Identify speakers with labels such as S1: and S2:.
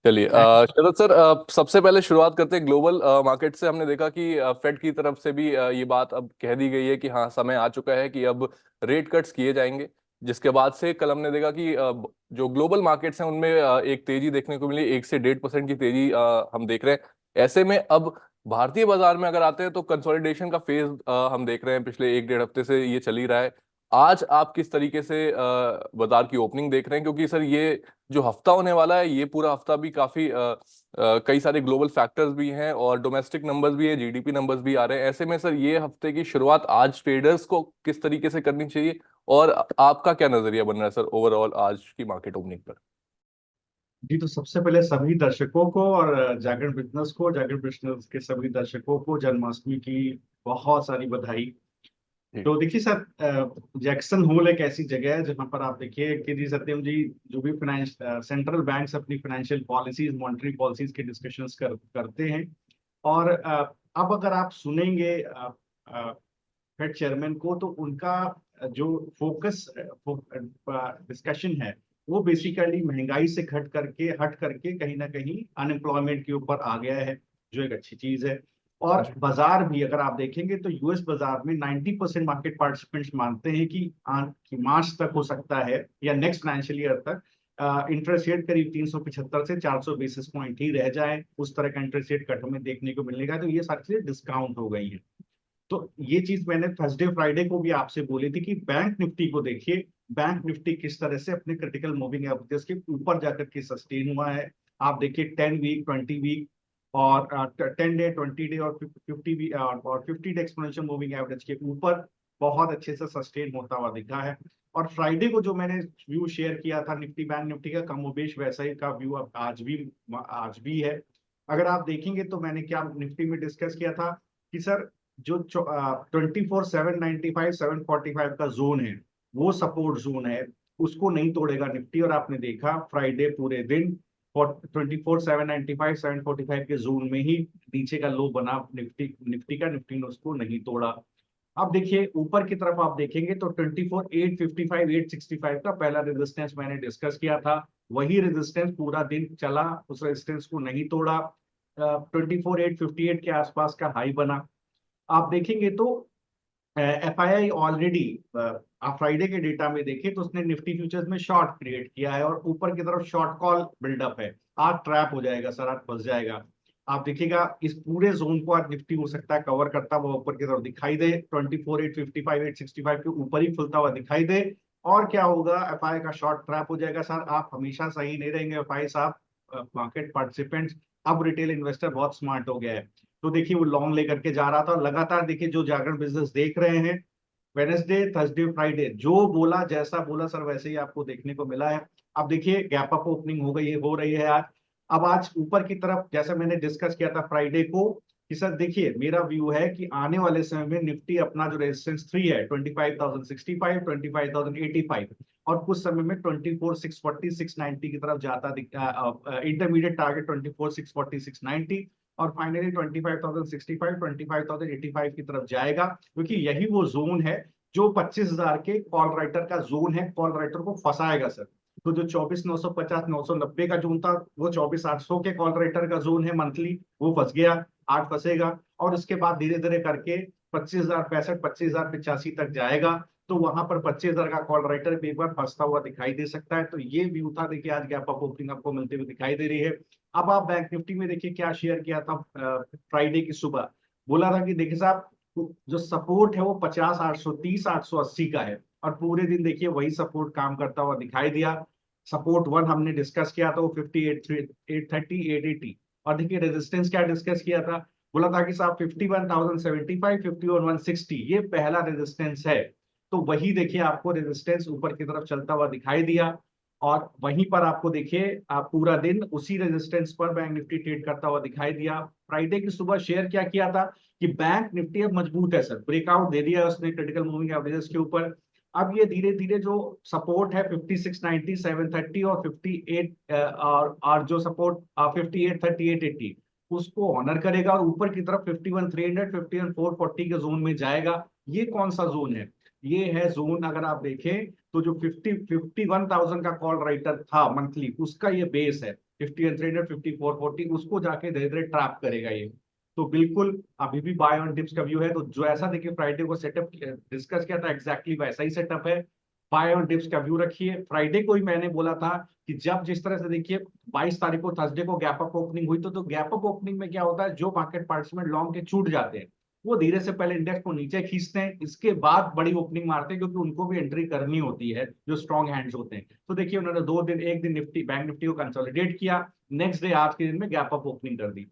S1: चलिए
S2: बैंक।
S1: शरद सर, सबसे पहले शुरुआत करते हैं ग्लोबल मार्केट से। हमने देखा कि फेड की तरफ से भी ये बात अब कह दी गई है कि हाँ, समय आ चुका है कि अब रेट कट्स किए जाएंगे। जिसके बाद से कल हमने देखा कि जो ग्लोबल मार्केट्स हैं उनमें एक तेजी देखने को मिली, 1 से 1.5% की तेजी हम देख रहे हैं। ऐसे में अब भारतीय बाजार में अगर आते हैं तो कंसोलिडेशन का फेज हम देख रहे हैं, पिछले 1 डेढ़ हफ्ते से ये चल ही रहा है। आज आप किस तरीके से बाजार की ओपनिंग देख रहे हैं, क्योंकि सर ये जो हफ्ता होने वाला है, ये पूरा हफ्ता भी काफी कई सारे ग्लोबल फैक्टर्स भी हैं और डोमेस्टिक नंबर्स भी है, जीडीपी नंबर्स भी आ रहे हैं। ऐसे में सर ये हफ्ते की शुरुआत आज ट्रेडर्स को किस तरीके से करनी चाहिए, और आपका क्या नजरिया बन रहा है सर ओवरऑल आज की मार्केट ओपनिंग पर?
S2: जी, तो सबसे पहले सभी दर्शकों को और जागरण बिजनेस के सभी दर्शकों को जन्माष्टमी की बहुत सारी बधाई।
S1: जी।
S2: तो देखिए सर, जैक्सन होल एक ऐसी जगह है जहां पर आप देखिए कि जी सत्यम जी, जो भी फाइनेंस सेंट्रल बैंक्स अपनी फाइनेंशियल पॉलिसीज, मॉनेटरी पॉलिसीज के डिस्कशंस करते हैं। और अब अगर आप सुनेंगे फेड चेयरमैन को, तो उनका जो फोकस डिस्कशन है वो बेसिकली महंगाई से हट करके कहीं ना कहीं अनएम्प्लॉयमेंट के ऊपर आ गया है, जो एक अच्छी चीज है। और
S1: जी।
S2: बाजार भी अगर आप देखेंगे तो यूएस बाजार में 90% मार्केट पार्टिसिपेंट्स मानते हैं कि मार्च तक हो सकता है या नेक्स्ट फाइनेंशियल ईयर तक इंटरेस्ट रेट करीब 375 से 400 बेसिस पॉइंट ही रह जाए, उस तरह का इंटरेस्ट रेट कट हमें देखने को मिलेगा। तो ये सारी चीजें डिस्काउंट हो गई है। तो ये चीज मैंने थर्सडे फ्राइडे को भी आपसे बोली थी कि बैंक निफ्टी को देखिए, बैंक निफ्टी किस तरह से अपने क्रिटिकल मूविंग एवरेजेस के ऊपर जाकर के सस्टेन हुआ है। आप देखिए 10 वीक, 20 वीक और 10 डे, 20 डे और 50 वीक और 50 डे एक्सपोनेंशियल मूविंग एवरेज के ऊपर बहुत अच्छे से सस्टेन होता हुआ दिखा है। और फ्राइडे को जो मैंने व्यू शेयर किया था निफ्टी बैंक निफ्टी का, कमोबेश वैसा ही का व्यू अब आज भी है। अगर आप देखेंगे तो मैंने क्या निफ्टी में डिस्कस किया था कि सर, जो 24 795 745 का जोन है, वो सपोर्ट जोन है, उसको नहीं तोड़ेगा निफ्टी। और आपने देखा फ्राइडे पूरे दिन 24 795 745 के जोन में ही नीचे का लो बना निफ्टी ने उसको नहीं तोड़ा। अब देखिए ऊपर की तरफ आप देखेंगे तो 24 855 865 का पहला रेजिस्टेंस मैंने डिस्कस किया था, वही रेजिस्टेंस पूरा दिन चला, उस रेजिस्टेंस को नहीं तोड़ा। 24 858 के आसपास का हाई बना। आप देखेंगे तो एफआईआई ऑलरेडी, आप फ्राइडे के डेटा में देखें तो उसने निफ्टी फ्यूचर्स में शॉर्ट क्रिएट किया है और ऊपर की तरफ शॉर्ट कॉल बिल्डअप है। आज ट्रैप हो जाएगा सर, आज फंस जाएगा। आप देखिएगा इस पूरे जोन को आज निफ्टी हो सकता है कवर करता हुआ ऊपर की तरफ दिखाई दे, 24 855 865 के ऊपर ही खुलता हुआ दिखाई दे। और क्या होगा, एफआई का शॉर्ट ट्रैप हो जाएगा सर। आप हमेशा सही नहीं रहेंगे एफआई साहब, मार्केट पार्टिसिपेंट्स। अब रिटेल इन्वेस्टर बहुत स्मार्ट हो गया है। तो देखिए वो लॉन्ग लेकर के जा रहा था, और लगातार देखिए जो जागरण बिजनेस देख रहे हैं, वेनेसडे थर्सडे फ्राइडे जो बोला, जैसा बोला सर वैसे ही आपको देखने को मिला है। अब देखिए गैप अप ओपनिंग हो रही है आज। अब आज ऊपर की तरफ जैसा मैंने डिस्कस किया था फ्राइडे को कि सर देखिए मेरा व्यू है कि आने वाले समय में निफ्टी अपना जो रेजिस्टेंस 3 है, 25,065 25,085, और कुछ समय में 24 640 690 की तरफ जाता दिखता। इंटरमीडिएट टारगेट 24 640 690, और फाइनली 25,065 25,085 की तरफ जाएगा, क्योंकि यही वो जोन है जो 25,000 के कॉल राइटर का जोन है, कॉल राइटर को फंसाएगा सर। तो जो 24 950 990 का जोन था, वो 24 800 के कॉल राइटर का जोन है मंथली, वो फंस गया, आज फंसेगा। और उसके बाद धीरे धीरे करके 25,065 25,085 तक जाएगा। तो वहां पर 25,000 का कॉल राइटर भी एक बार फंसता हुआ दिखाई दे सकता है। तो ये व्यू था, देखिए आज गैप अप ओपनिंग आपको मिलते हुए दिखाई दे रही है। अब आप बैंक निफ्टी में देखिए क्या शेयर किया था फ्राइडे की सुबह, बोला था कि देखिए साहब, जो सपोर्ट है वो 50 830 880 का है, और पूरे दिन देखिए वही सपोर्ट काम करता हुआ दिखाई दिया। सपोर्ट वन हमने डिस्कस किया था वो 58 830 880। और देखिए रेजिस्टेंस क्या डिस्कस किया था, बोला था कि साहब 51,075 51,160 ये पहला रेजिस्टेंस है। तो वही देखिए आपको रेजिस्टेंस ऊपर की तरफ चलता हुआ दिखाई दिया। और वहीं पर आपको देखिए आप पूरा दिन उसी रेजिस्टेंस पर बैंक निफ्टी ट्रेड करता हुआ दिखाई दिया। फ्राइडे की सुबह शेयर क्या किया था कि बैंक निफ्टी अब मजबूत है सर, ब्रेकआउट दे दिया उसने क्रिटिकल मूविंग एवरेजेस के ऊपर। अब ये धीरे धीरे जो सपोर्ट है 5690 730 और 58 और जो सपोर्ट 58 30 880, उसको ऑनर करेगा और ऊपर की तरफ 51 300 51 440 के जोन में जाएगा। ये कौन सा जोन है? ये है जोन, अगर आप देखें तो जो 51,000 का कॉल राइटर था मंथली, उसका ये बेस है। 50 5440 उसको जाके धीरे धीरे ट्रैप करेगा ये। तो बिल्कुल अभी भी बाय ऑन डिप्स का व्यू है। तो जो ऐसा देखिए फ्राइडे को सेटअप डिस्कस किया था एग्जैक्टली वैसा ही सेटअप है। बाय ऑन डिप्स का व्यू रखिए। फ्राइडे को ही मैंने बोला था कि जब जिस तरह से देखिए 22 तारीख को थर्सडे को गैप अप ओपनिंग हुई तो गैप अप ओपनिंग में क्या होता है, जो मार्केट पार्टिसिपेंट लॉन्ग के छूट जाते हैं वो धीरे से पहले इंडेक्स को नीचे खींचते हैं, इसके बाद बड़ी ओपनिंग मारते हैं, क्योंकि उनको भी एंट्री करनी होती है जो स्ट्रॉन्ग हैंड्स होते हैं। तो देखिए उन्होंने 2 दिन, एक दिन निफ्टी बैंक निफ्टी को कंसोलिडेट किया, नेक्स्ट डे आज के दिन में गैप अप ओपनिंग कर दी।